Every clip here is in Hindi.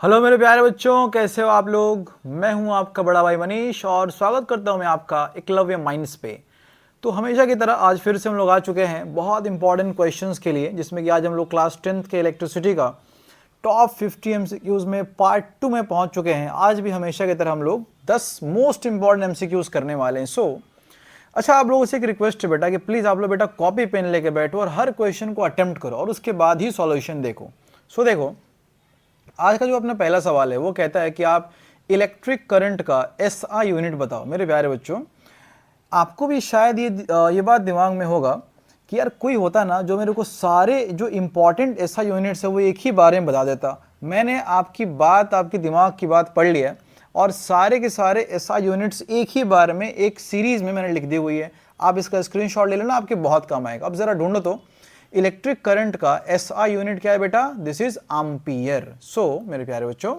हेलो मेरे प्यारे बच्चों, कैसे हो आप लोग। मैं हूं आपका बड़ा भाई मनीष और स्वागत करता हूं मैं आपका एकलव्य माइंड्स पे। तो हमेशा की तरह आज फिर से हम लोग आ चुके हैं बहुत इंपॉर्टेंट क्वेश्चंस के लिए, जिसमें कि आज हम लोग क्लास 10th के इलेक्ट्रिसिटी का टॉप 50 एमसीक्यूज में पार्ट 2 में पहुंच चुके हैं। आज भी हमेशा की तरह हम लोग 10 मोस्ट इंपॉर्टेंट एमसीक्यूज करने वाले हैं। अच्छा, आप लोगों से एक रिक्वेस्ट है बेटा कि प्लीज़ आप लोग बेटा कॉपी पेन लेके बैठो और हर क्वेश्चन को अटेम्प्ट करो और उसके बाद ही सॉल्यूशन देखो। देखो, आज का जो अपना पहला सवाल है वो कहता है कि आप इलेक्ट्रिक करंट का एसआई यूनिट बताओ। मेरे प्यारे बच्चों, आपको भी शायद ये बात दिमाग में होगा कि यार कोई होता ना जो मेरे को सारे जो इंपॉर्टेंट एसआई यूनिट्स है वो एक ही बारे में बता देता। मैंने आपकी बात, आपकी दिमाग की बात पढ़ लिया है और सारे के सारे एसआई यूनिट्स एक ही बार में एक सीरीज में मैंने लिख दी हुई है। आप इसका स्क्रीनशॉट ले लेना, आपके बहुत काम आएगा। अब जरा ढूंढो तो इलेक्ट्रिक करंट का एसआई यूनिट क्या है बेटा। This is ampere. मेरे प्यारे बच्चों,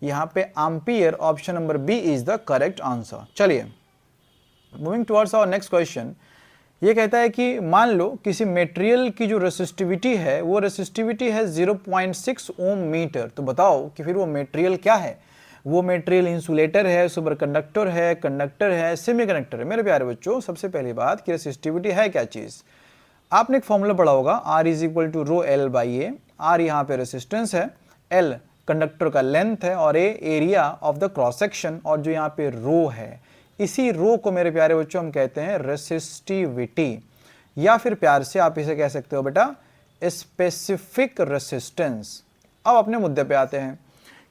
यहां पे ampere option number B is the correct answer. चलिए moving towards our next question. ये कहता है कि मान लो किसी मटेरियल की जो रेसिस्टिविटी है वो रेसिस्टिविटी है 0.6 ओम मीटर। तो बताओ कि फिर वो मटेरियल क्या है। वो मटेरियल इंसुलेटर है, सुपरकंडक्टर है, कंडक्टर है, सेमीकंडक्टर है। मेरे प्यारे बच्चों, सबसे पहली बात कि रेसिस्टिविटी है क्या चीज। आपने एक फॉर्मूला पढ़ा होगा, R is equal to rho L by A. R यहाँ पे रेसिस्टेंस है, एल कंडक्टर का लेंथ है और A area of the cross section, और जो यहाँ पे रो है, इसी रो को मेरे प्यारे बच्चों हम कहते हैं रेसिस्टिविटी, या फिर प्यार से आप इसे कह सकते हो बेटा स्पेसिफिक रेसिस्टेंस। अब अपने मुद्दे पे आते हैं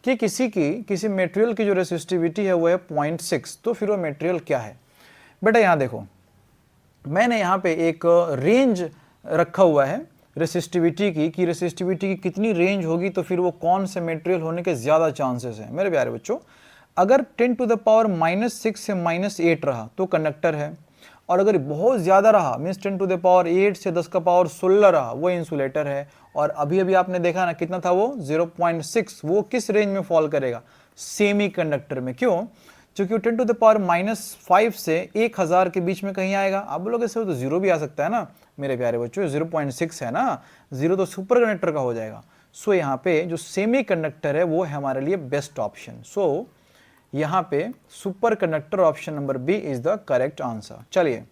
कि किसी मटेरियल की जो रेसिस्टिविटी है वो है 0.6। तो फिर वो मटेरियल क्या है बेटा। यहाँ देखो, मैंने यहाँ पे एक रेंज रखा हुआ है रेसिस्टिविटी की, कि रेसिस्टिविटी की कितनी रेंज होगी तो फिर वो कौन से मटेरियल होने के ज़्यादा चांसेस हैं। मेरे प्यारे बच्चों, अगर 10 टू द पावर -6 से -8 रहा तो कंडक्टर है, और अगर बहुत ज़्यादा रहा मीन्स 10 टू द पावर 8 से 10 का पावर 16 रहा वो इंसुलेटर है। और अभी अभी आपने देखा ना कितना था वो 0.6, वो किस रेंज में फॉल करेगा, सेमी कंडक्टर में। क्यों? क्योंकि 10 टू द पावर -5 से 1000 के बीच में कहीं आएगा। आप बोलोगे सर तो जीरो भी आ सकता है ना। मेरे प्यारे बच्चों, 0.6 है ना, जीरो तो सुपर कंडक्टर का हो जाएगा। यहाँ पे जो सेमी कंडक्टर है वो है हमारे लिए बेस्ट ऑप्शन। यहाँ पे superconductor option number B is the correct answer. चलिए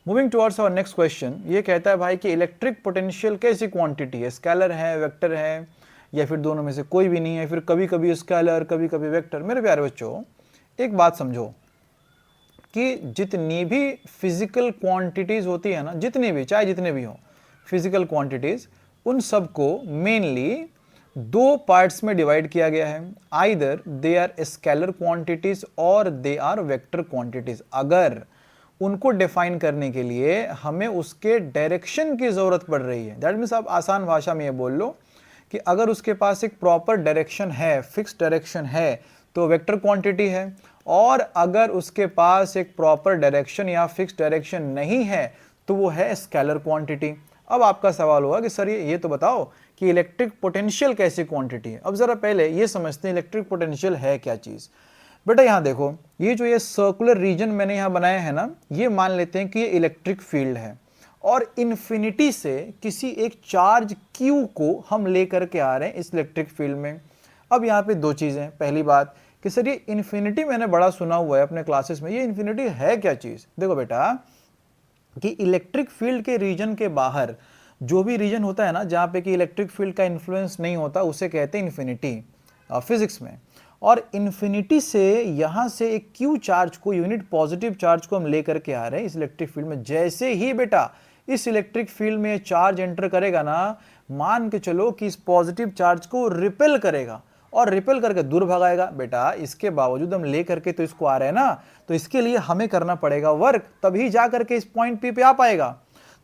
moving towards our next question. ये कहता है भाई कि इलेक्ट्रिक पोटेंशियल कैसी क्वांटिटी है, स्केलर है, वेक्टर है, या फिर दोनों में से कोई भी नहीं है, फिर कभी कभी स्केलर कभी कभी वेक्टर। मेरे प्यारे बच्चों, एक बात समझो कि जितनी भी फिजिकल क्वांटिटीज होती है ना, जितनी भी चाहे जितने भी हो फिजिकल क्वांटिटीज, उन सबको मेनली दो पार्ट्स में डिवाइड किया गया है। Either they are scalar quantities और दे आर वेक्टर क्वांटिटीज। अगर उनको डिफाइन करने के लिए हमें उसके डायरेक्शन की जरूरत पड़ रही है, दैट मीन्स आप आसान भाषा में ये बोल लो कि अगर उसके पास एक प्रॉपर डायरेक्शन है, फिक्स डायरेक्शन है, तो वेक्टर क्वांटिटी है। और अगर उसके पास एक प्रॉपर डायरेक्शन या फिक्स डायरेक्शन नहीं है तो वो है स्केलर क्वांटिटी। अब आपका सवाल होगा कि सर ये तो बताओ कि इलेक्ट्रिक पोटेंशियल कैसी क्वांटिटी है। अब जरा पहले ये समझते हैं इलेक्ट्रिक पोटेंशियल है क्या चीज। बेटा यहाँ देखो, ये सर्कुलर रीजन मैंने यहाँ बनाया है ना, ये मान लेते हैं कि ये इलेक्ट्रिक फील्ड है और इन्फिनिटी से किसी एक चार्ज Q को हम लेकर के आ रहे हैं इस इलेक्ट्रिक फील्ड में। अब यहाँ पे दो चीजें, पहली बात कि सर ये इन्फिनिटी मैंने बड़ा सुना हुआ है अपने क्लासेस में, ये इन्फिनिटी है क्या चीज। देखो बेटा कि इलेक्ट्रिक फील्ड के रीजन के बाहर जो भी रीजन होता है ना जहाँ पे कि इलेक्ट्रिक फील्ड का इन्फ्लुएंस नहीं होता, उसे कहते हैं इन्फिनिटी फिजिक्स में। और इन्फिनिटी से यहाँ से एक Q चार्ज को, यूनिट पॉजिटिव चार्ज को हम लेकर के आ रहे हैं इस इलेक्ट्रिक फील्ड में। जैसे ही बेटा इस इलेक्ट्रिक फील्ड में चार्ज एंटर करेगा ना, मान के चलो कि इस पॉजिटिव चार्ज को रिपेल करेगा और रिपेल करके दूर भगाएगा। बेटा इसके बावजूद हम ले करके तो इसको आ रहे हैं ना, तो इसके लिए हमें करना पड़ेगा वर्क, तभी जा करके इस पॉइंट P पे आ पाएगा।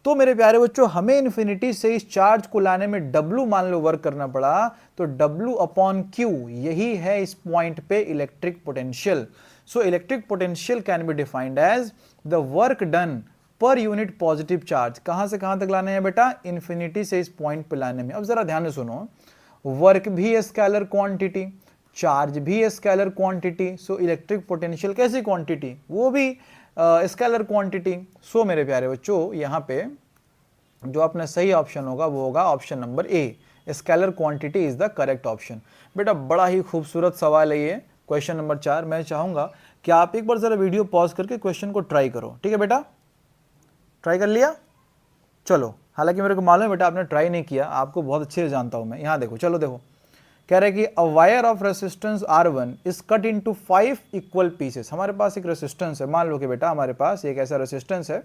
तो मेरे प्यारे बच्चों, हमें इन्फिनिटी से इस चार्ज को लाने में W मान लो वर्क करना पड़ा, तो W अपॉन Q यही है इस पॉइंट पे electric potential. So electric potential can be defined as the work done per unit positive charge. कहां से कहां तक लाने हैं बेटा, इन्फिनिटी से इस पॉइंट पे लाने में। अब जरा ध्यान से सुनो, वर्क भी स्केलर क्वांटिटी, चार्ज भी स्केलर क्वांटिटी, सो इलेक्ट्रिक पोटेंशियल कैसी क्वांटिटी, वो भी स्केलर क्वांटिटी। सो मेरे प्यारे बच्चों, यहाँ पे जो अपना सही ऑप्शन होगा वो होगा option number A, scalar quantity is the correct option. बेटा बड़ा ही खूबसूरत सवाल है ये, क्वेश्चन नंबर 4। मैं चाहूंगा कि आप एक बार जरा वीडियो पॉज करके क्वेश्चन को ट्राई करो, ठीक है बेटा? ट्राई कर लिया? चलो, हालांकि मेरे को मालूम है बेटा आपने ट्राई नहीं किया, आपको बहुत अच्छे से जानता हूं मैं। यहां देखो, चलो देखो, कह रहे कि a wire of resistance R1 is cut into 5 equal pieces. हमारे पास एक रेसिस्टेंस है, मान लो कि बेटा हमारे पास एक ऐसा रेसिस्टेंस है,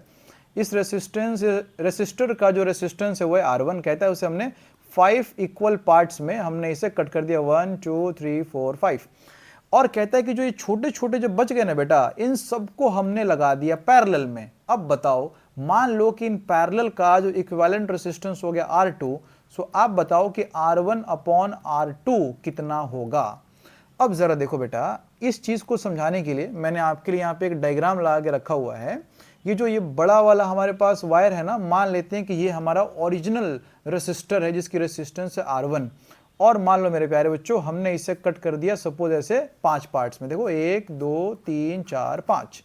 इस रेसिस्टर का जो रेसिस्टेंस है वो है R1, कहता है उसे हमने 5 इक्वल पार्ट्स में हमने इसे कट कर दिया, 1 2 3 4 5। और कहता है कि जो ये छोटे छोटे जो बच गए ना बेटा, इन सबको हमने लगा दिया पैरेलल में। अब बताओ, मान लो कि इन पैरेलल का जो इक्विवेलेंट रेसिस्टेंस हो गया R2, सो आप बताओ कि R1 अपॉन R2 कितना होगा। अब जरा देखो बेटा, इस चीज को समझाने के लिए मैंने आपके लिए यहाँ पे एक डायग्राम लगा के रखा हुआ है। ये बड़ा वाला हमारे पास वायर है ना, मान लेते हैं कि ये हमारा ओरिजिनल रेसिस्टर है जिसकी रेसिस्टेंस है R1, और मान लो मेरे प्यारे बच्चों हमने इसे कट कर दिया सपोज ऐसे 5 पार्ट्स में। देखो 1 2 3 4 5।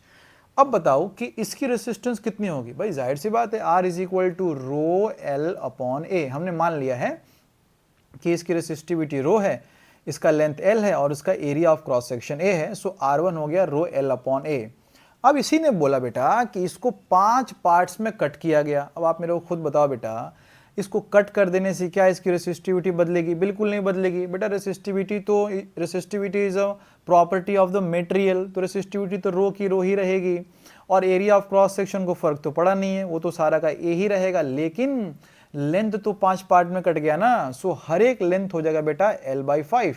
अब बताओ कि इसकी रेसिस्टेंस कितनी होगी? भाई जाहिर सी बात है, R is equal to rho L upon A. हमने मान लिया है कि इसकी रेसिस्टिविटी रो है, इसका लेंथ L है और इसका area of cross section A है। सो R1 हो गया रो L अपॉन A। अब इसी ने बोला बेटा कि इसको 5 पार्ट्स में कट किया गया। अब आप मेरे को खुद बताओ बेटा, इसको कट कर देने से क्या इसकी रेसिस्टिविटी बदलेगी? बिल्कुल नहीं बदलेगी बेटा। Resistivity is a property of the material, तो रेसिस्टिविटी तो रो की रो ही रहेगी। और एरिया ऑफ क्रॉस सेक्शन को फर्क तो पड़ा नहीं है, वो तो सारा का ए ही रहेगा, लेकिन लेंथ तो 5 पार्ट में कट गया ना, सो हर एक लेंथ हो जाएगा बेटा L/5।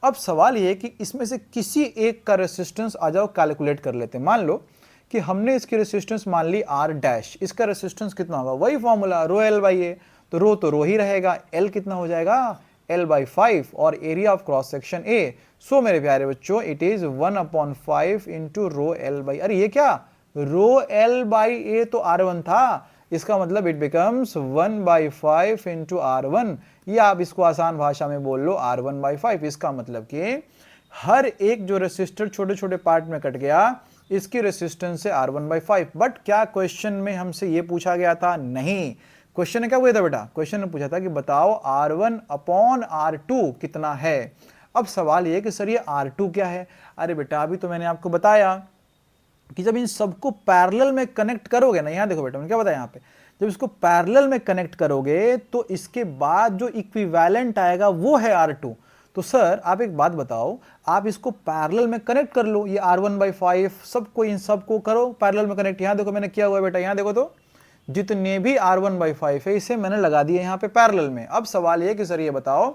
अब सवाल ये है कि इसमें से किसी एक का रेसिस्टेंस आ जाओ कैलकुलेट कर लेते हैं। मान लो कि हमने इसकी रेसिस्टेंस मान ली R डैश, इसका रेसिस्टेंस कितना होगा? वही फॉर्मूला रो L/A, तो रो ही रहेगा। L कितना हो जाएगा? L/5 और area of cross section A। सो मेरे प्यारे बच्चों it is 1/5 into rho L/, अरे ये क्या, रो L/A तो R1 था, इसका मतलब इट बिकम्स 1/5 इंटू R1, या आप इसको आसान भाषा में बोल लो R1/5। इसका मतलब कि हर एक जो रेसिस्टर छोटे छोटे पार्ट में कट गया, इसकी रेसिस्टेंस है R1/5। बट क्या क्वेश्चन में हमसे ये पूछा गया था? नहीं। क्वेश्चन ने क्या पूछा था बेटा? क्वेश्चन ने पूछा था कि बताओ R1 अपॉन R2 कितना है। अब सवाल ये कि सर ये R2 क्या है? अरे बेटा अभी तो मैंने आपको बताया कि जब इन सबको पैरेलल में कनेक्ट करोगे ना, यहां देखो बेटा मैंने क्या बताया, यहां पे जब इसको पैरेलल में कनेक्ट करोगे तो इसके बाद जो इक्विवेलेंट आएगा वो है R2। तो सर आप एक बात बताओ, आप इसको पैरेलल में कनेक्ट कर लो, ये R1/5 सबको, इन सबको करो पैरेलल में कनेक्ट। यहां देखो मैंने किया हुआ है बेटा, यहां देखो तो जितने भी R1/5 है इसे मैंने लगा दिया यहां पे पैरेलल में। अब सवाल ये कि सर ये बताओ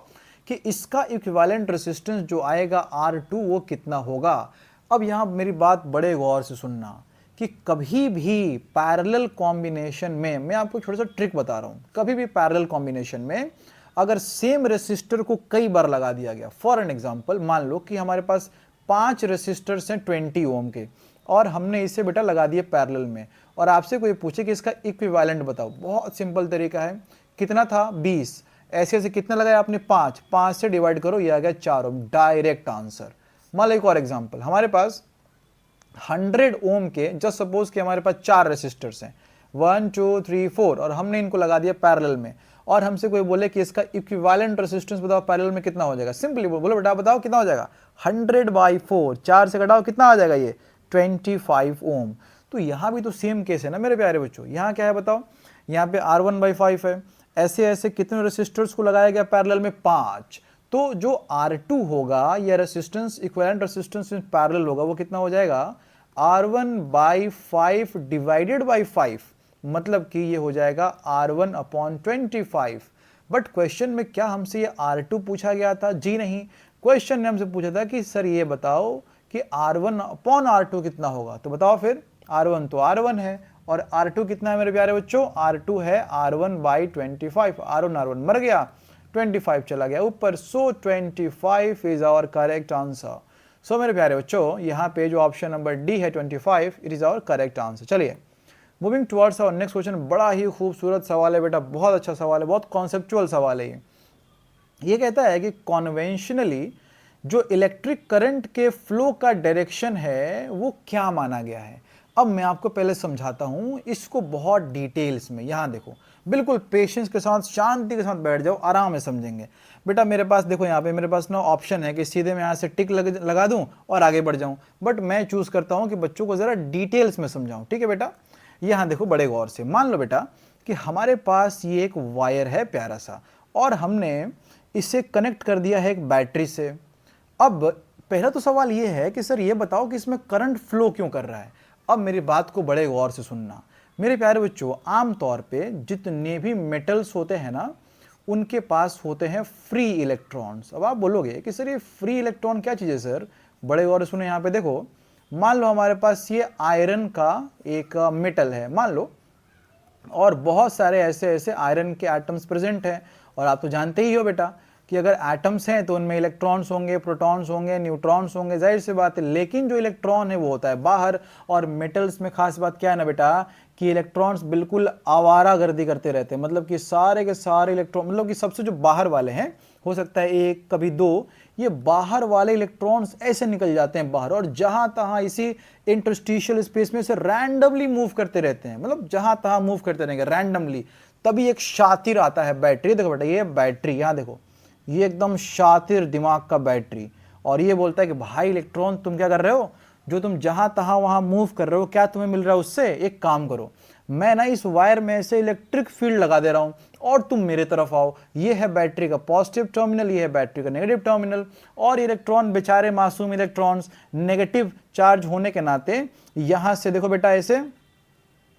कि इसका इक्विवेलेंट रेसिस्टेंस जो आएगा R2 वो कितना होगा। अब यहां मेरी बात बड़े गौर से सुनना कि कभी भी पैरेलल कॉम्बिनेशन में, मैं आपको छोटा सा ट्रिक बता रहा हूं, कभी भी पैरेलल कॉम्बिनेशन में अगर सेम रेसिस्टर को कई बार लगा दिया गया, फॉर एन एग्जांपल मान लो कि हमारे पास 5 रेसिस्टर्स हैं 20 ओम के, और हमने इसे बेटा लगा दिए पैरेलल में, और आपसे कोई पूछे कि इसका इक्विवेलेंट बताओ, बहुत सिंपल तरीका है। कितना था? 20। ऐसे ऐसे कितना लगाया आपने? 5 से डिवाइड करो, ये आ गया 4 ओम, डायरेक्ट आंसर। मान लो एक और एग्जांपल, हमारे पास 100 ओम के, जस्ट सपोज कि हमारे पास 4 रेसिस्टर्स हैं 1 2 3 4, और हमने इनको लगा दिया पैरेलल में, और हमसे कोई बोले कि इसका इक्विवेलेंट रेसिस्टेंस बताओ पैरेलल में कितना हो जाएगा। सिंपली बोलो बेटा बताओ कितना हो जाएगा? 100/4, 4 से घटाओ कितना आ जाएगा? ये 25 ओम। तो यहां भी तो सेम केस है ना मेरे प्यारे बच्चों। यहां क्या है बताओ? यहां पे R1/5 है, ऐसे ऐसे कितने रेसिस्टर्स को लगाया गया पैरेलल में? 5। तो जो R2 होगा या resistance, equivalent resistance in parallel होगा, वो कितना हो जाएगा? R1/5 डिवाइडेड बाई 5, मतलब कि ये हो जाएगा R1/25। बट क्वेश्चन में क्या हमसे ये R2 पूछा गया था? जी नहीं। क्वेश्चन ने हमसे पूछा था कि सर ये बताओ कि R1/R2 कितना होगा। तो बताओ फिर, R1 तो R1 है, और R2 कितना है मेरे प्यारे बच्चों? R2 है R1/25। R1 मर गया, 25 चला गया ऊपर, सो 25 इज आवर करेक्ट आंसर। सो मेरे प्यारे बच्चों यहाँ पे जो ऑप्शन नंबर डी है 25, it is our correct answer. चलिए moving towards our next question. बड़ा ही खूबसूरत सवाल है बेटा, बहुत अच्छा सवाल है, बहुत कॉन्सेप्चुअल सवाल है ये कहता है कि कॉन्वेंशनली जो इलेक्ट्रिक करंट के फ्लो का डायरेक्शन है वो क्या माना गया है। अब मैं आपको पहले समझाता हूं इसको बहुत डिटेल्स में। यहां देखो बिल्कुल पेशेंस के साथ, शांति के साथ बैठ जाओ, आराम से समझेंगे। बेटा मेरे पास देखो, यहाँ पे मेरे पास ना ऑप्शन है कि सीधे मैं यहाँ से टिक लगा दूं और आगे बढ़ जाऊं, बट मैं चूज करता हूं कि बच्चों को जरा डिटेल्स में समझाऊं। ठीक है बेटा, यहाँ देखो बड़े गौर से, मान लो बेटा कि हमारे पास ये एक वायर है प्यारा सा, और हमने इसे कनेक्ट कर दिया है एक बैटरी से। अब पहला तो सवाल ये है कि सर ये बताओ कि इसमें करंट फ्लो क्यों कर रहा है। अब मेरी बात को बड़े गौर से सुनना मेरे प्यारे बच्चों, आमतौर पे जितने भी मेटल्स होते हैं ना, उनके पास होते हैं फ्री इलेक्ट्रॉन्स। अब आप बोलोगे कि सर ये फ्री इलेक्ट्रॉन क्या चीज़ है सर, बड़े गौर से सुने। यहाँ पे देखो, मान लो हमारे पास ये आयरन का एक मेटल है मान लो, और बहुत सारे ऐसे ऐसे आयरन के एटम्स प्रेजेंट हैं, और आप तो जानते ही हो बेटा कि अगर एटम्स हैं तो उनमें इलेक्ट्रॉन्स होंगे, प्रोटॉन्स होंगे, न्यूट्रॉन्स होंगे, जाहिर सी बात है। लेकिन जो इलेक्ट्रॉन है वो होता है बाहर। और मेटल्स में खास बात क्या है ना बेटा, कि इलेक्ट्रॉन्स बिल्कुल आवारागर्दी करते रहते हैं, मतलब कि सारे के सारे इलेक्ट्रॉन, मतलब कि सबसे जो बाहर वाले हैं, हो सकता है एक कभी दो, ये बाहर वाले इलेक्ट्रॉन्स ऐसे निकल जाते हैं बाहर, और जहां तहां इसी इंटरस्टिशियल स्पेस में से रैंडमली मूव करते रहते हैं, मतलब जहां तहां मूव करते रहेंगे रैंडमली। तभी एक शातिर आता है बैटरी। देखो बेटा, ये बैटरी, यहां देखो, ये एकदम शातिर दिमाग का बैटरी, और ये बोलता है कि भाई इलेक्ट्रॉन तुम क्या कर रहे हो, जो तुम जहां तहां वहां मूव कर रहे हो, क्या तुम्हें मिल रहा है उससे? एक काम करो, मैं ना इस वायर में से इलेक्ट्रिक फील्ड लगा दे रहा हूं और तुम मेरे तरफ आओ। ये है बैटरी का पॉजिटिव टर्मिनल, ये है बैटरी का नेगेटिव टर्मिनल। और इलेक्ट्रॉन बेचारे मासूम इलेक्ट्रॉन्स नेगेटिव चार्ज होने के नाते यहां से देखो बेटा ऐसे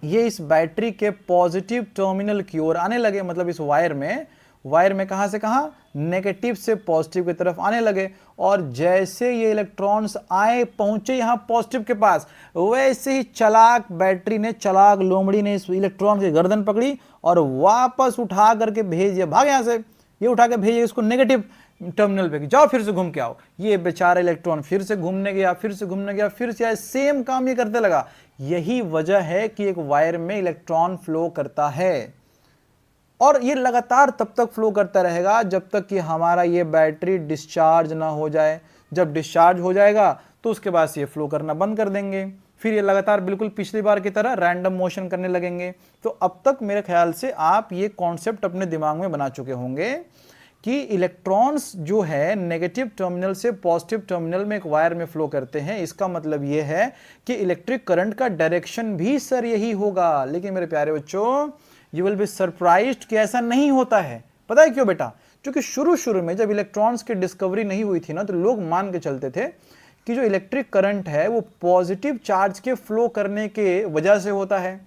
ये इस बैटरी के पॉजिटिव टर्मिनल की ओर आने लगे, मतलब इस वायर में कहां से कहां, नेगेटिव से पॉजिटिव की तरफ आने लगे। और जैसे ये इलेक्ट्रॉन्स आए पहुंचे यहां पॉजिटिव के पास, वैसे ही चलाक बैटरी ने, चलाक लोमड़ी ने इस इलेक्ट्रॉन की गर्दन पकड़ी और वापस उठा करके भेज दिया, भाग यहां से, ये उठा के भेजिए इसको नेगेटिव टर्मिनल पे, जाओ फिर से घूम के आओ। ये बेचारा इलेक्ट्रॉन फिर से घूमने गया, फिर से घूमने गया, फिर से सेम काम ये करते लगा। यही वजह है कि एक वायर में इलेक्ट्रॉन फ्लो करता है, और ये लगातार तब तक फ्लो करता रहेगा जब तक कि हमारा ये बैटरी डिस्चार्ज ना हो जाए। जब डिस्चार्ज हो जाएगा तो उसके बाद ये फ्लो करना बंद कर देंगे, फिर ये लगातार बिल्कुल पिछली बार की तरह रैंडम मोशन करने लगेंगे। तो अब तक मेरे ख्याल से आप ये कॉन्सेप्ट अपने दिमाग में बना चुके होंगे कि इलेक्ट्रॉन्स जो है नेगेटिव टर्मिनल से पॉजिटिव टर्मिनल में एक वायर में फ्लो करते हैं। इसका मतलब यह है कि इलेक्ट्रिक करंट का डायरेक्शन भी सर यही होगा। लेकिन मेरे प्यारे बच्चों, यू विल बी सरप्राइज्ड कि ऐसा नहीं होता है। पता है क्यों बेटा? क्योंकि शुरू में जब इलेक्ट्रॉन्स की डिस्कवरी नहीं हुई थी ना, तो लोग मान के चलते थे कि जो इलेक्ट्रिक करंट है वो पॉजिटिव चार्ज के फ्लो करने के वजह से होता है।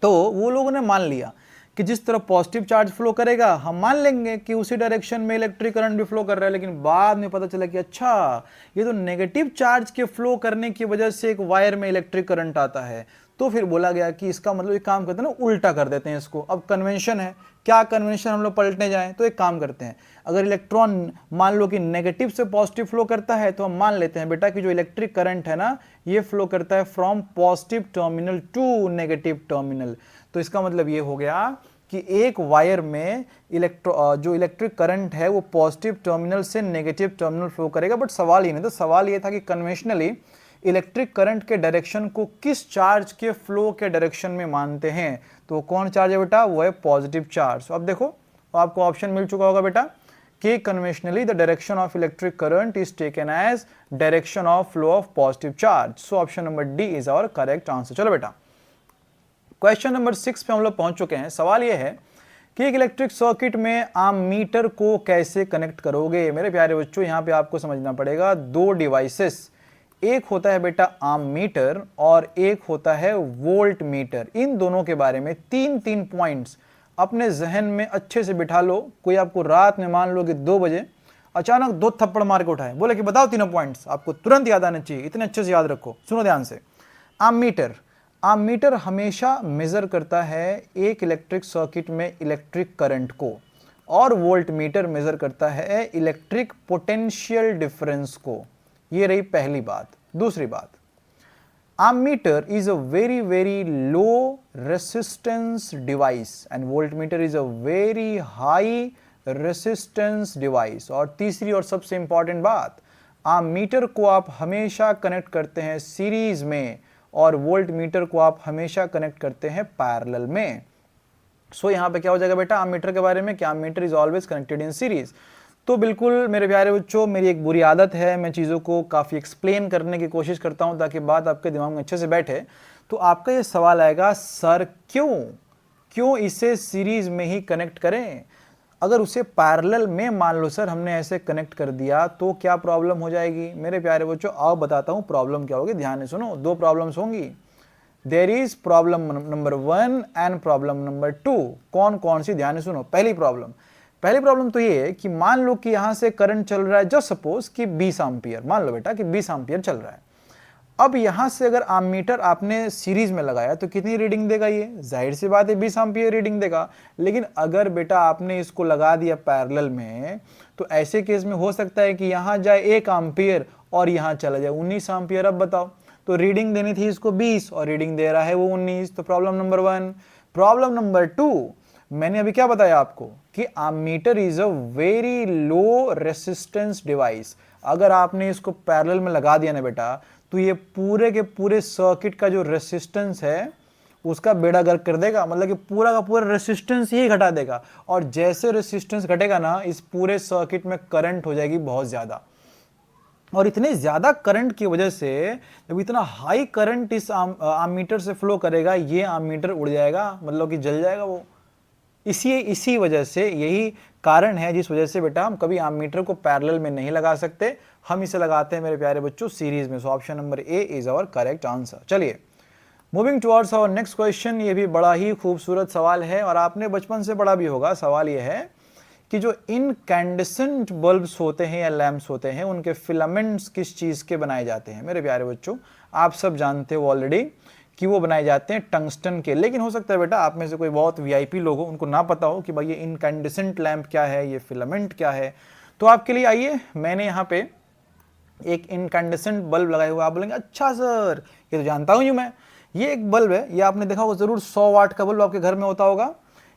तो वो लोगों ने मान लिया कि जिस तरह पॉजिटिव चार्ज फ्लो करेगा हम मान लेंगे कि उसी डायरेक्शन में इलेक्ट्रिक करंट भी फ्लो कर रहा है। लेकिन बाद में पता चला कि अच्छा, ये तो नेगेटिव चार्ज के फ्लो करने की वजह से एक वायर में इलेक्ट्रिक करंट आता है। तो फिर बोला गया कि इसका मतलब एक काम करते हैं ना, उल्टा कर देते हैं इसको। अब कन्वेंशन है, क्या कन्वेंशन हम लोग पलटने जाएं, तो एक काम करते हैं, अगर इलेक्ट्रॉन मान लो कि नेगेटिव से पॉजिटिव फ्लो करता है, तो हम मान लेते हैं बेटा कि जो इलेक्ट्रिक करंट है ना, ये फ्लो करता है from positive terminal to negative terminal. तो इसका मतलब ये हो गया कि एक वायर में जो इलेक्ट्रिक करंट है वो पॉजिटिव टर्मिनल से नेगेटिव टर्मिनल फ्लो करेगा। बट सवाल ये नहीं था, सवाल ये था कि कन्वेंशनली इलेक्ट्रिक करंट के डायरेक्शन को किस चार्ज के फ्लो के डायरेक्शन में मानते हैं। तो कौन चार्ज है बेटा? वो है पॉजिटिव चार्ज। अब देखो, आपको ऑप्शन मिल चुका होगा बेटा कि conventionally the direction of electric current is taken as direction of flow of positive charge. So option number D is our correct answer. चलो बेटा, क्वेश्चन नंबर 6 पे हम लोग पहुंच चुके हैं। सवाल यह है कि एक इलेक्ट्रिक सर्किट में आप मीटर को कैसे कनेक्ट करोगे। मेरे प्यारे बच्चों, यहां पे आपको समझना पड़ेगा दो डिवाइसेस, एक होता है बेटा आर्म मीटर और एक होता है वोल्ट मीटर। इन दोनों के बारे में तीन पॉइंट्स अपने जहन में अच्छे से बिठा लो। कोई आपको रात में मान लो कि 2 बजे अचानक 2 थप्पड़ मार के उठाए, बोले कि बताओ तीनों पॉइंट्स, आपको तुरंत याद आने चाहिए, इतने अच्छे से याद रखो। सुनो ध्यान से। आर्म मीटर हमेशा मेजर करता है एक इलेक्ट्रिक सर्किट में इलेक्ट्रिक करंट को, और वोल्ट मीटर मेजर करता है इलेक्ट्रिक पोटेंशियल डिफरेंस को। ये रही पहली बात। दूसरी बात, ammeter is a very low resistance device and voltmeter is a very high resistance device। और तीसरी और सबसे इंपॉर्टेंट बात, ammeter को आप हमेशा कनेक्ट करते हैं सीरीज में और वोल्ट मीटर को आप हमेशा कनेक्ट करते हैं पैरेलल में। सो यहाँ पे क्या हो जाएगा बेटा अमीटर के बारे में, कि ammeter is always connected in series. तो बिल्कुल मेरे प्यारे बच्चों, मेरी एक बुरी आदत है, मैं चीज़ों को काफ़ी एक्सप्लेन करने की कोशिश करता हूँ ताकि बात आपके दिमाग में अच्छे से बैठे। तो आपका ये सवाल आएगा, सर क्यों इसे सीरीज में ही कनेक्ट करें? अगर उसे पैरेलल में मान लो सर हमने ऐसे कनेक्ट कर दिया तो क्या प्रॉब्लम हो जाएगी? मेरे प्यारे बच्चों आओ बताता हूँ प्रॉब्लम क्या होगी, ध्यान से सुनो। दो प्रॉब्लम्स होंगी, there is problem number 1 and problem number 2। कौन कौन सी, ध्यान से सुनो। पहली प्रॉब्लम तो ये है कि मान लो कि यहां से करंट चल रहा है, जस्ट सपोज कि 20 एम्पियर, मान लो बेटा कि 20 एम्पियर चल रहा है। अब यहां से अगर एमीटर आपने सीरीज में लगाया तो कितनी रीडिंग देगा? ये जाहिर सी बात है 20 एम्पियर रीडिंग देगा। लेकिन अगर बेटा आपने इसको लगा दिया पैरेलल में, तो ऐसे केस में हो सकता है कि यहां जाए 1 एम्पियर और यहां चला जाए 19 एम्पियर। अब बताओ, तो रीडिंग देनी थी इसको 20 और रीडिंग दे रहा है वो 19। तो प्रॉब्लम नंबर 1। प्रॉब्लम नंबर 2, मैंने अभी क्या बताया आपको कि ammeter is a very low resistance device. अगर आपने इसको पैरेलल में लगा दिया ना बेटा, तो ये पूरे के पूरे सर्किट का जो रेसिस्टेंस है उसका बेड़ा गर्क कर देगा, मतलब कि पूरा का पूरा रेसिस्टेंस ही घटा देगा। और जैसे रेसिस्टेंस घटेगा ना, इस पूरे सर्किट में करंट हो जाएगी बहुत ज्यादा। और इतने ज्यादा करंट की वजह से जब इतना हाई करंट इस एमीटर से फ्लो करेगा, ये एमीटर उड़ जाएगा, मतलब कि जल जाएगा वो। इसी वजह से, यही कारण है जिस वजह से बेटा हम कभी एमीटर को पैरेलल में नहीं लगा सकते, हम इसे लगाते हैं मेरे प्यारे बच्चों सीरीज में। So option number A is our correct answer. चलिए moving towards our next question. ये भी बड़ा ही खूबसूरत सवाल है और आपने बचपन से पढ़ा भी होगा। सवाल ये है कि जो इनकैंडेसेंट बल्ब्स होते हैं या लैंप्स होते हैं, उनके फिलामेंट्स किस चीज के बनाए जाते हैं? मेरे प्यारे बच्चों आप सब जानते हो ऑलरेडी कि वो बनाए जाते हैं टंगस्टन के। लेकिन हो सकता है बेटा आप में से कोई बहुत वीआईपी लोग हो, उनको ना पता हो कि भाई ये इनकैंडेसेंट लैंप क्या है, ये फिलामेंट क्या है। तो आपके लिए आइए, मैंने यहाँ पे एक इनकैंडेसेंट बल्ब लगाया हुआ। आप बोलेंगे अच्छा सर ये तो जानता हूँ मैं, ये एक बल्ब है, ये आपने देखा होगा जरूर 100 वाट का बल्ब आपके घर में होता होगा।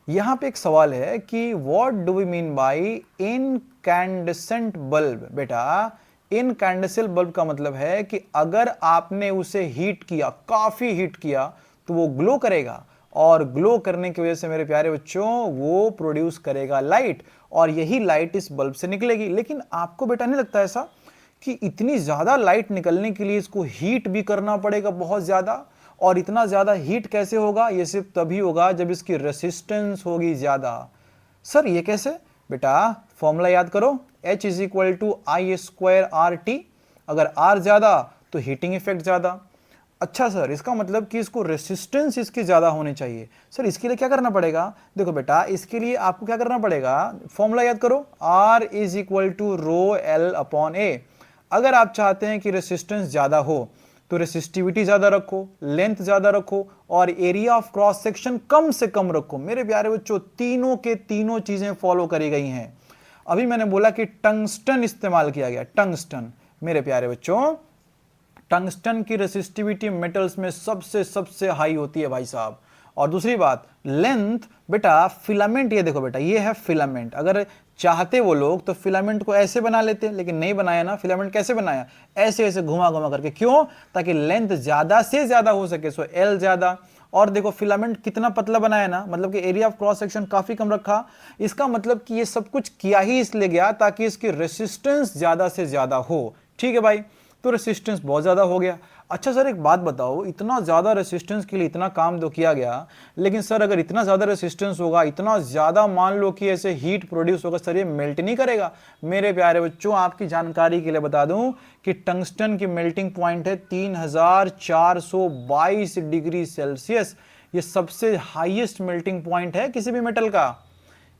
यहाँ पे एक सवाल है कि what do we mean by incandescent bulb? बेटा इनकैंडेसेंट बल्ब का मतलब है कि अगर आपने उसे हीट किया, काफी हीट किया, तो वो ग्लो करेगा, और ग्लो करने की वजह से मेरे प्यारे बच्चों वो प्रोड्यूस करेगा लाइट, और यही लाइट इस बल्ब से निकलेगी। लेकिन आपको बेटा नहीं लगता ऐसा कि इतनी ज्यादा लाइट निकलने के लिए इसको हीट भी करना पड़ेगा बहुत ज्यादा? और इतना ज्यादा हीट कैसे होगा? ये सिर्फ तभी होगा जब इसकी रेसिस्टेंस होगी ज्यादा। सर ये कैसे? बेटा फॉर्मूला याद करो, H is equal to I square R T. अगर R ज्यादा तो हीटिंग इफेक्ट ज्यादा। अच्छा सर इसका मतलब कि इसको रेसिस्टेंस इसकी ज्यादा होनी चाहिए। सर इसके लिए क्या करना पड़ेगा? देखो बेटा इसके लिए आपको क्या करना पड़ेगा, फॉर्मूला याद करो, R is equal to rho L upon A. अगर आप चाहते हैं कि रेसिस्टेंस ज्यादा हो तो रेसिस्टिविटी ज्यादा रखो, लेंथ ज्यादा रखो, और एरिया ऑफ क्रॉस सेक्शन कम से कम रखो। मेरे प्यारे बच्चों तीनों के तीनों चीजें फॉलो करी गई हैं। अभी मैंने बोला कि टंगस्टन इस्तेमाल किया गया, टंगस्टन। मेरे प्यारे बच्चों टंगस्टन की रेसिस्टिविटी मेटल्स में सबसे हाई होती है भाई साहब। और दूसरी बात लेंथ, बेटा फिलामेंट, ये देखो बेटा ये है फिलामेंट। अगर चाहते वो लोग तो फिलामेंट को ऐसे बना लेते, लेकिन नहीं बनाया ना। फिलामेंट कैसे बनाया? ऐसे ऐसे घुमा घुमा करके। क्यों? ताकि लेंथ ज्यादा से ज्यादा हो सके, सो एल ज्यादा। और देखो फिलामेंट कितना पतला बनाया ना, मतलब कि एरिया ऑफ क्रॉस सेक्शन काफी कम रखा। इसका मतलब कि ये सब कुछ किया ही इसलिए गया ताकि इसकी रेसिस्टेंस ज्यादा से ज्यादा हो। ठीक है भाई, तो रेसिस्टेंस बहुत ज्यादा हो गया। अच्छा सर एक बात बताओ, इतना ज्यादा रेसिस्टेंस के लिए इतना काम तो किया गया, लेकिन सर अगर इतना ज्यादा रेसिस्टेंस होगा, इतना ज्यादा मान लो कि ऐसे हीट प्रोड्यूस होगा, सर ये मेल्ट नहीं करेगा? मेरे प्यारे बच्चों आपकी जानकारी के लिए बता दूं कि टंगस्टन की मेल्टिंग पॉइंट है 3422 डिग्री सेल्सियस। ये सबसे हाईएस्ट मेल्टिंग पॉइंट है किसी भी मेटल का।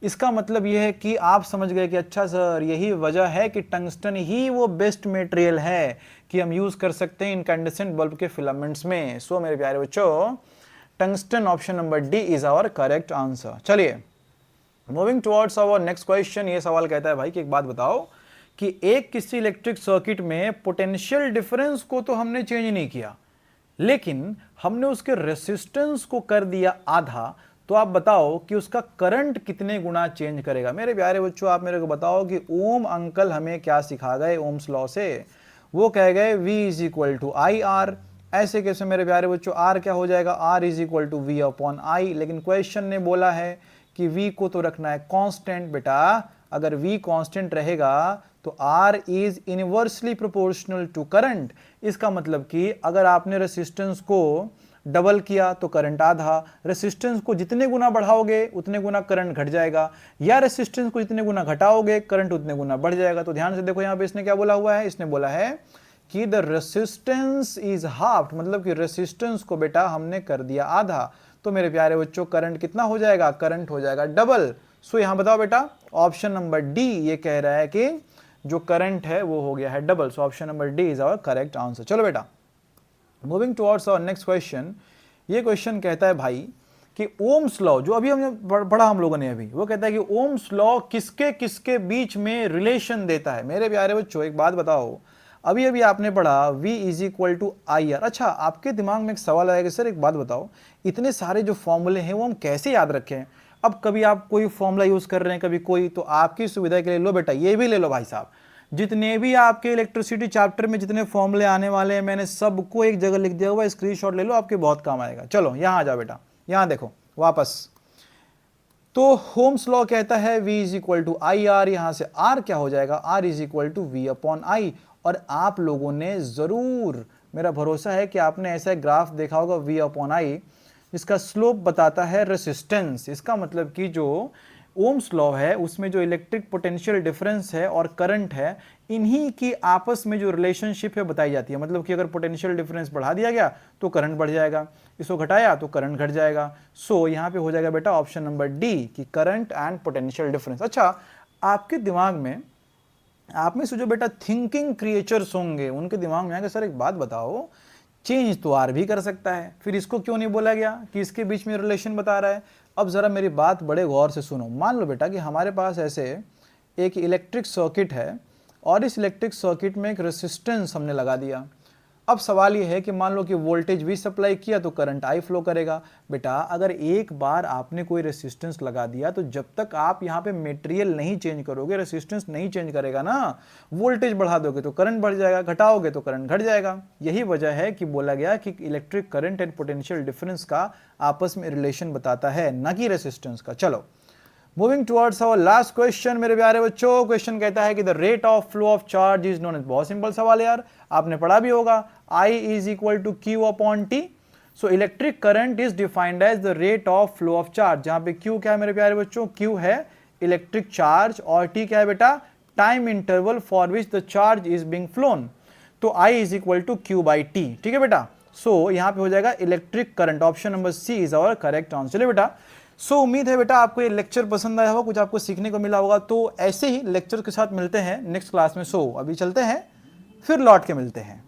इसका मतलब यह है कि आप समझ गए कि अच्छा सर यही वजह है कि टंगस्टन ही वो बेस्ट मटेरियल है कि हम यूज कर सकते हैं इनकैंडेसेंट बल्ब के फिलामेंट्स में। सो मेरे प्यारे बच्चों tungsten option number D is our correct answer. चलिए moving towards our next question. ये सवाल कहता है भाई कि एक बात बताओ कि एक किसी इलेक्ट्रिक सर्किट में पोटेंशियल डिफरेंस को तो हमने चेंज नहीं किया, लेकिन हमने उसके रेसिस्टेंस को कर दिया आधा। तो आप बताओ कि उसका करंट कितने गुना चेंज करेगा? मेरे प्यारे बच्चों आप मेरे को बताओ कि ओम अंकल हमें क्या सिखा गए ओम्स लॉ से। वो कह गए V is equal to I R ऐसे केस में मेरे प्यारे बच्चों आर क्या हो जाएगा, R is equal to V upon I. लेकिन क्वेश्चन ने बोला है कि v को तो रखना है कांस्टेंट। बेटा अगर v कांस्टेंट रहेगा तो r is inversely proportional to current. इसका मतलब कि अगर आपने रेसिस्टेंस को डबल किया तो करंट आधा, रेसिस्टेंस को जितने गुना बढ़ाओगे उतने गुना करंट घट जाएगा, या रेसिस्टेंस को जितने गुना घटाओगे करंट उतने गुना बढ़ जाएगा। तो ध्यान से देखो यहां पे इसने क्या बोला हुआ है, इसने बोला है कि द रेसिस्टेंस इज हाफ, मतलब कि रेसिस्टेंस को बेटा हमने कर दिया आधा। तो मेरे प्यारे बच्चों करंट कितना हो जाएगा, करंट हो जाएगा डबल। सो यहां बताओ बेटा ऑप्शन नंबर डी ये कह रहा है कि जो करंट है वो हो गया है double. So option number D is our correct answer. चलो बेटा moving towards our next question. ये क्वेश्चन कहता है भाई कि ओम्स लॉ, जो अभी हमने पढ़ा हम लोगों ने अभी, वो कहता है कि ओम्स लॉ किसके किसके बीच में रिलेशन देता है। मेरे प्यारे बच्चों एक बात बताओ, अभी अभी आपने पढ़ा v is equal to I R. अच्छा आपके दिमाग में एक सवाल आएगा, सर एक बात बताओ इतने सारे जो फॉर्मूले हैं वो हम कैसे याद रखें। अब कभी आप कोई फॉर्मूला यूज कर रहे हैं कभी कोई, तो आपकी सुविधा के लिए लो बेटा ये भी ले लो भाई साहब, जितने भी आपके इलेक्ट्रिसिटी चैप्टर में जितने फॉर्मूले आने वाले हैं मैंने सबको एक जगह लिख दिया हुआ, स्क्रीनशॉट ले लो आपके बहुत काम आएगा। चलो यहां आ जाओ बेटा, यहां देखो वापस। तो ओम्स लॉ कहता है v is equal to I R, यहां से r क्या हो जाएगा, r is equal to V upon I. और आप लोगों ने जरूर, मेरा भरोसा है कि आपने ऐसा ग्राफ देखा होगा v अपॉन आई, इसका स्लोप बताता है रेसिस्टेंस। इसका मतलब कि जो ओम्स लॉ है उसमें जो इलेक्ट्रिक पोटेंशियल डिफरेंस है और करंट है, इन्हीं की आपस में जो रिलेशनशिप है बताई जाती है। मतलब कि अगर पोटेंशियल डिफरेंस बढ़ा दिया गया तो करंट बढ़ जाएगा, इसको घटाया तो करंट घट जाएगा। सो यहाँ पे हो जाएगा बेटा ऑप्शन नंबर डी कि करंट एंड पोटेंशियल डिफरेंस। अच्छा आपके दिमाग में, आप में से जो बेटा थिंकिंग क्रिएचर्स होंगे उनके दिमाग में आएगा सर एक बात बताओ, चेंज तो आर भी कर सकता है, फिर इसको क्यों नहीं बोला गया कि इसके बीच में रिलेशन बता रहा है। अब जरा मेरी बात बड़े गौर से सुनो। मान लो बेटा कि हमारे पास ऐसे एक इलेक्ट्रिक सर्किट है और इस इलेक्ट्रिक सर्किट में एक रेसिस्टेंस हमने लगा दिया। अब सवाल ये है कि मान लो कि वोल्टेज भी सप्लाई किया तो करंट आई फ्लो करेगा। बेटा अगर एक बार आपने कोई रेसिस्टेंस लगा दिया तो जब तक आप यहाँ पे मटेरियल नहीं चेंज करोगे, रेसिस्टेंस नहीं चेंज करेगा ना, वोल्टेज बढ़ा दोगे तो करंट बढ़ जाएगा, घटाओगे तो करंट घट जाएगा। यही वजह है कि बोला गया कि electric current and potential difference का आपस में रिलेशन बताता है, न कि रेसिस्टेंस का। चलो moving towards our last question मेरे प्यारे बच्चों। क्वेश्चन कहता है कि the rate of flow of charge is known as, बहुत सिंपल सवाल है यार, आपने पढ़ा भी होगा, I is equal to Q upon T। So electric current is defined as the rate of flow of charge, जहां पे Q क्या है मेरे प्यारे बच्चों, Q है इलेक्ट्रिक चार्ज और T क्या है बेटा, time interval for which the charge is being flown. तो I is equal to Q by T, ठीक है बेटा। सो यहां पे हो जाएगा electric current, option number C is our correct answer. चलिए बेटा, सो उम्मीद है बेटा आपको ये लेक्चर पसंद आया होगा, कुछ आपको सीखने को मिला होगा। तो ऐसे ही लेक्चर के साथ मिलते हैं नेक्स्ट क्लास में। सो अभी चलते हैं, फिर लौट के मिलते हैं।